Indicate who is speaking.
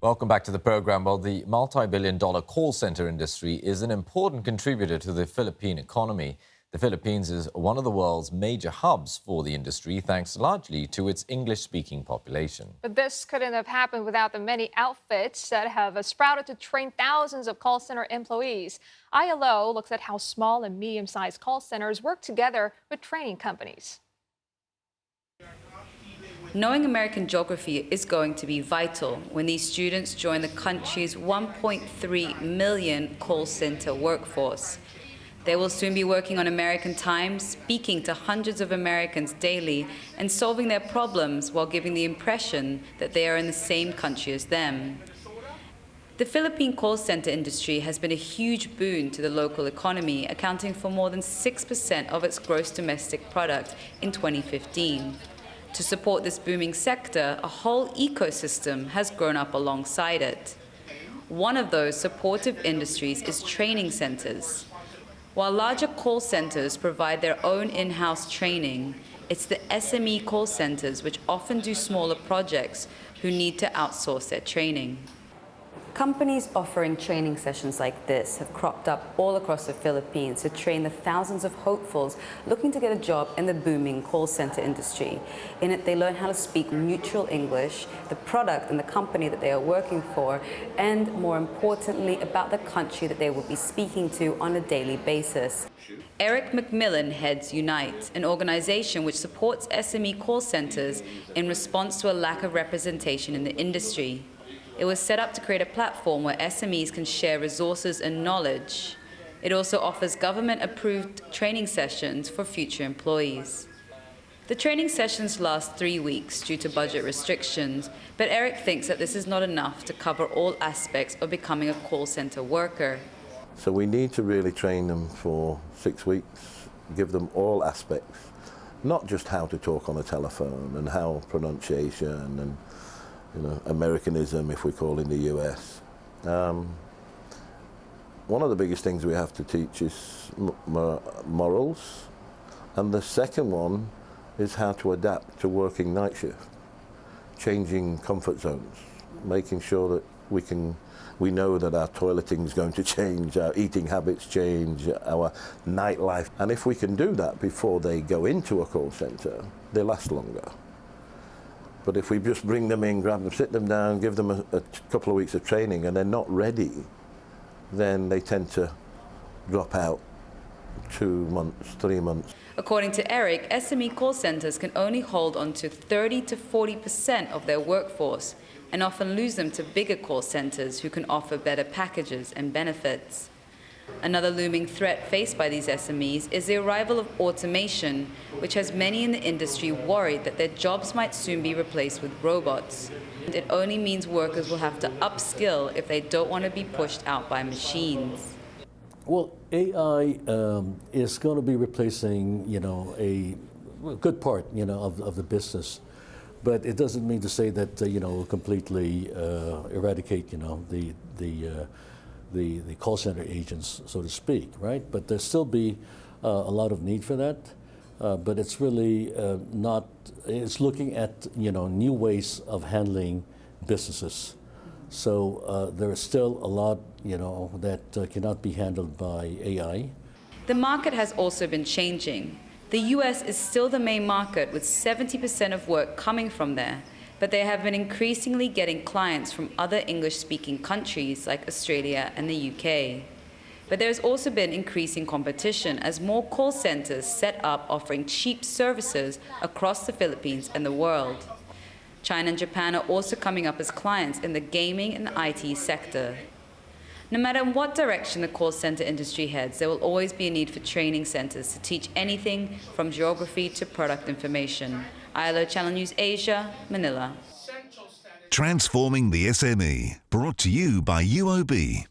Speaker 1: Welcome back to the program. Well, the multi-billion-dollar call center industry is an important contributor to the Philippine economy. The Philippines is one of the world's major hubs for the industry, thanks largely to its English-speaking population.
Speaker 2: But this couldn't have happened without the many outfits that have sprouted to train thousands of call center employees. ILO looks at how small and medium-sized call centers work together with training companies.
Speaker 3: Knowing American geography is going to be vital when these students join the country's 1.3 million call center workforce. They will soon be working on American time, speaking to hundreds of Americans daily, and solving their problems while giving the impression that they are in the same country as them. The Philippine call center industry has been a huge boon to the local economy, accounting for more than 6% of its gross domestic product in 2015. To support this booming sector, a whole ecosystem has grown up alongside it. One of those supportive industries is training centers. While larger call centers provide their own in-house training, it's the SME call centers which often do smaller projects who need to outsource their training. Companies offering training sessions like this have cropped up all across the Philippines to train the thousands of hopefuls looking to get a job in the booming call center industry. In it, they learn how to speak neutral English, the product and the company that they are working for, and more importantly, about the country that they will be speaking to on a daily basis. Eric McMillan heads Unite, an organization which supports SME call centers in response to a lack of representation in the industry. It was set up to create a platform where SMEs can share resources and knowledge. It also offers government-approved training sessions for future employees. The training sessions last 3 weeks due to budget restrictions, but Eric thinks that this is not enough to cover all aspects of becoming a call center worker.
Speaker 4: So we need to really train them for 6 weeks, give them all aspects, not just how to talk on a telephone and how pronunciation and Americanism, if we call in the US. One of the biggest things we have to teach is morals, and the second one is how to adapt to working night shift, changing comfort zones, making sure that we know that our toileting is going to change, our eating habits change, our nightlife, and if we can do that before they go into a call center, they last longer. But if we just bring them in, grab them, sit them down, give them a couple of weeks of training and they're not ready, then they tend to drop out 2 months, 3 months.
Speaker 3: According to Eric, SME call centers can only hold on to 30 to 40% of their workforce and often lose them to bigger call centers who can offer better packages and benefits. Another looming threat faced by these SMEs is the arrival of automation, which has many in the industry worried that their jobs might soon be replaced with robots. It only means workers will have to upskill if they don't want to be pushed out by machines.
Speaker 5: Well, AI is going to be replacing, a good part, of the business, but it doesn't mean to say that, completely eradicate, the call center agents, so to speak, right? But there'll still be a lot of need for that. But it's really not, it's looking at, new ways of handling businesses. So there is still a lot, that cannot be handled by AI.
Speaker 3: The market has also been changing. The US is still the main market with 70% of work coming from there. But they have been increasingly getting clients from other English-speaking countries like Australia and the UK. But there's also been increasing competition as more call centers set up offering cheap services across the Philippines and the world. China and Japan are also coming up as clients in the gaming and IT sector. No matter what direction the call center industry heads, there will always be a need for training centers to teach anything from geography to product information. ILO Channel News Asia, Manila.
Speaker 6: Transforming the SME, brought to you by UOB.